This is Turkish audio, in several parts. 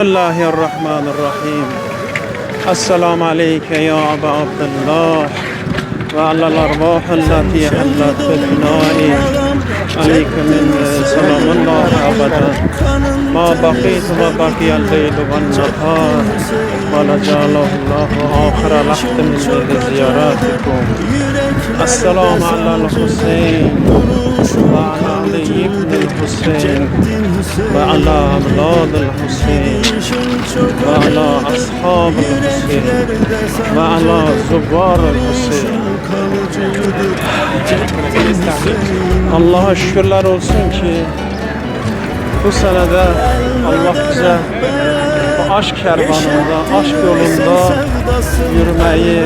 Bismillahirrahmanirrahim. Esselamu aleyke ya Aba Abdullah ve alel arvahallati hallat fil binai aleyke min selamullahi abadan ma baqitu ve baqiyal leylu ven nahar ve la ja'alallahu ahira lahtin min ziyaratikum. Esselamu alel Hüseyin ve ala Ali ibn Hüseyin ve ala evladil Hüseyin ve ala ashabil Hüseyin ve ala zubbaril Hüseyin. Allah'a şükürler olsun ki bu senede Allah bize bu aşk kervanında, aşk yolunda yürümeyi,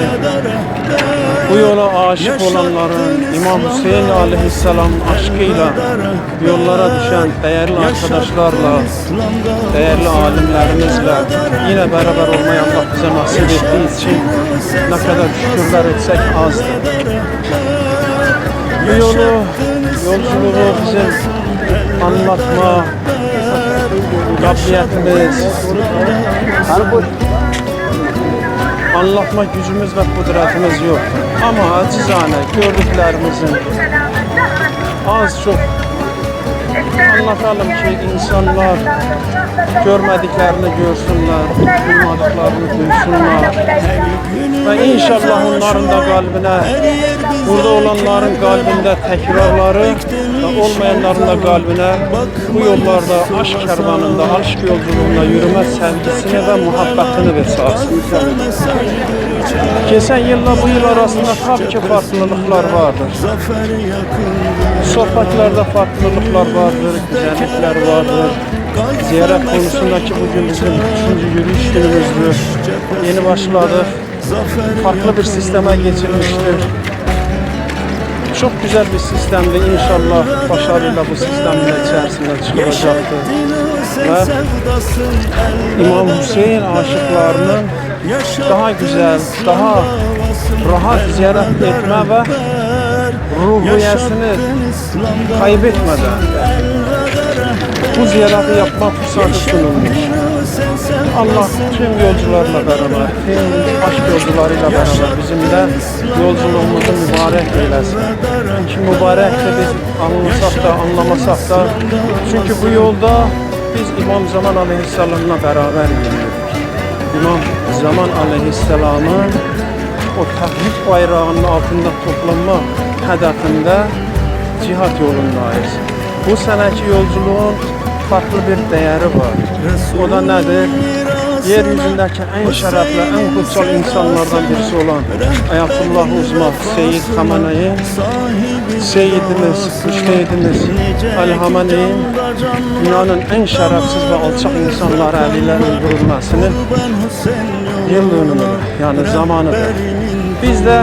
bu yola aşık olanların İmam Hüseyin Aleyhisselam'ın aşkıyla yollara düşen değerli arkadaşlarla, değerli alimlerimizle yine beraber olmayı Allah bize nasip ettiği için ne kadar şükürler etsek azdır. Bu yolculuğu bizim anlatma kabiliyetimiz, anlatma gücümüz ve kudretimiz yok. Ama acizane gördüklerimizin az çok anlatalım ki insanlar görmediklerini görsünler, duymadıklarını duysunlar. Ve inşallah onların da kalbine, burada olanların kalbinde tekrarları ve olmayanların da kalbine bu yollarda aşk kervanında, aşk yolculuğunda yürüme sevgisini ve muhabbetini versin. Geçen yılla bu yıl arasında tabii ki farklılıklar vardır. Sohbetlerde farklılıklar vardır, güzellikler vardır. Ziyaret konusundaki bugün bizim 3. yürüyüş günümüzdür. Yeni başladık. Farklı bir sisteme geçilmiştir. Çok güzel bir sistemdi. İnşallah başarıyla bu sistemin içerisinde çıkılacaktır. Ve İmam Hüseyin aşıklarının daha güzel, daha rahat ziyaret etme ve ruhiyesini kaybetmeden bu ziyareti yapma fırsatı sunulmuş. Allah tüm yolcularla beraber, tüm aşk yolcularıyla beraber bizim de yolculuğumuzu mübarek eylesin. Ki mübarek de biz anlasak da anlamasak da, çünkü bu yolda biz İmam Zaman Aleyhisselam'la beraber yürüyoruz. İmam Zaman Aleyhisselam'ın o tevhid bayrağının altında toplanma hedefinde cihat yolundayız. Bu seneki yolculuğun farklı bir değeri var. O da nedir? Yeryüzündeki en şerefli, en kutsal insanlardan birisi olan Ayetullah Uzma Seyyid Hamene'yi, Seyyidimiz, Müştehidimiz El-Hamene'nin dünyanın en şerefsiz ve alçak insanlar eliyle öldürülmesinin yıl dönümü, yani zamanıdır. Biz de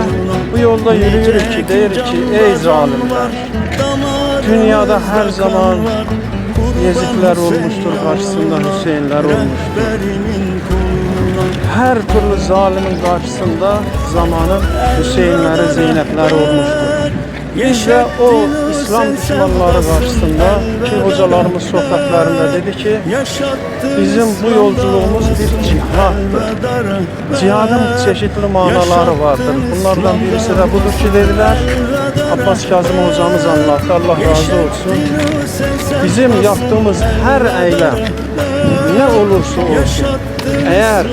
bu yolda yürüyoruz ki, deyir ki, ey zalimler, dünyada her zaman Yezidler olmuştur, karşısında Hüseyinler olmuştur. Her türlü zalimin karşısında zamanın Hüseyinleri, Zeynepler olmuştur. Biz de o İslam düşmanları karşısında, ki hocalarımız sohbetlerinde dedi ki, bizim bu yolculuğumuz bir cihattır. Cihadın çeşitli manaları vardır. Bunlardan birisi de budur ki dediler, Abbas Kazım hocamız anlattı, Allah razı olsun. Bizim yaptığımız her eylem ne olursa olsun, eğer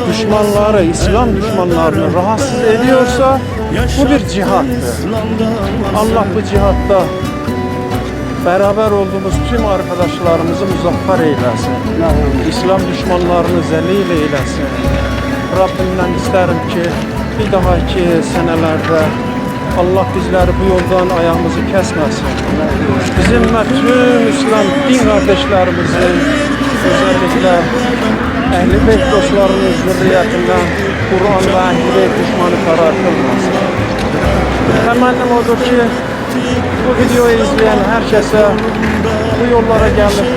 düşmanları, İslam düşmanlarını rahatsız ediyorsa bu bir cihattır. Allah bu cihatta beraber olduğumuz tüm arkadaşlarımızı muzaffer eylesin. İslam düşmanlarını zelil eylesin. Rabbimden isterim ki bir dahaki senelerde Allah bizleri bu yoldan ayağımızı kesmesin. Bizim ve tüm İslam din kardeşlerimizi, özellikle Ehl-i Beyt dostlarının zürriyetinden Kur'an ve Ehl-i Beyt düşmanı karar kılmasın. Temennim odur ki bu videoyu izleyen herkese bu yollara gelip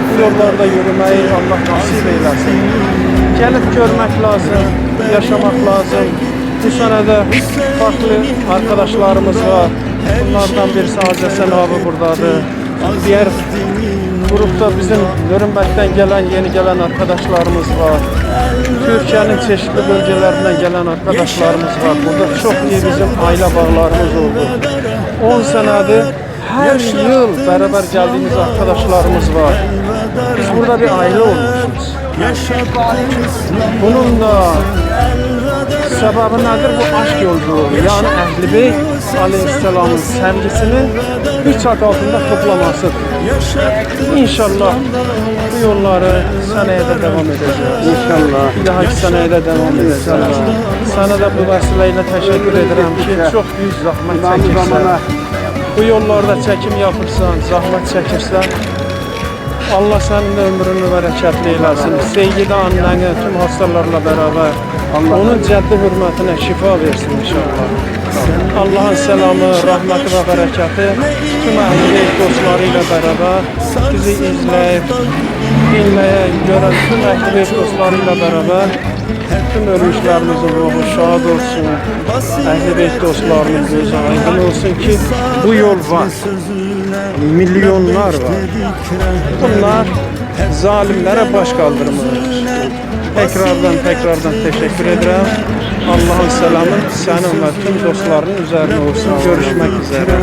bu yollarda yürümeyi Allah nasip eylesin. Gelip görmek lazım, yaşamak lazım. Bu senede farklı arkadaşlarımız var. Bunlardan birisi Hacı Sen abi buradadır. Diğer Grupta bizim Nürnberg'den gelen, yeni gelen arkadaşlarımız var. Türkiye'nin çeşitli bölgelerinden gelen arkadaşlarımız var. Burada çok iyi bizim aile bağlarımız oldu. 10 senedir her yıl beraber geldiğimiz arkadaşlarımız var. Biz burada bir aile olmuşuz. Bunun da sebebi nedir? Bu aşk yolculuğu. Yani Əhl-i Beyt Aleyhisselam'ın sevgisini bir çatı altında toplamasıdır. İnşallah bu yolları seneye de devam edeceğiz. İnşallah. Bir dahaki seneye de devam edeceğiz. Sana da bu vesileyle teşekkür ederim ki çok büyük zahmet çekirsen. Bu yollarda çekim yapırsan, zahmet çekirsen, Allah senin de ömrünü bereketli eylesin. Seyyid annene, tüm hastalarla beraber onun cəddi hürmetine şifa versin inşallah. Allah'ın selamı, rahmeti ve bereketi tüm Əhl-i dostlarıyla beraber bizi izleyip, dinleyen, gören tüm Əhl-i dostlarıyla beraber tüm ölmüşlerimizin ruhu şad olsun. Əhl-i dostlarının gözü aydın olsun ki bu yol var. Milyonlar var. Bunlar zalimlere baş kaldırmıyor. Tekrardan teşekkür ederim. Allah'ın selamı senin ve tüm dostların üzerine olsun. Görüşmek üzere.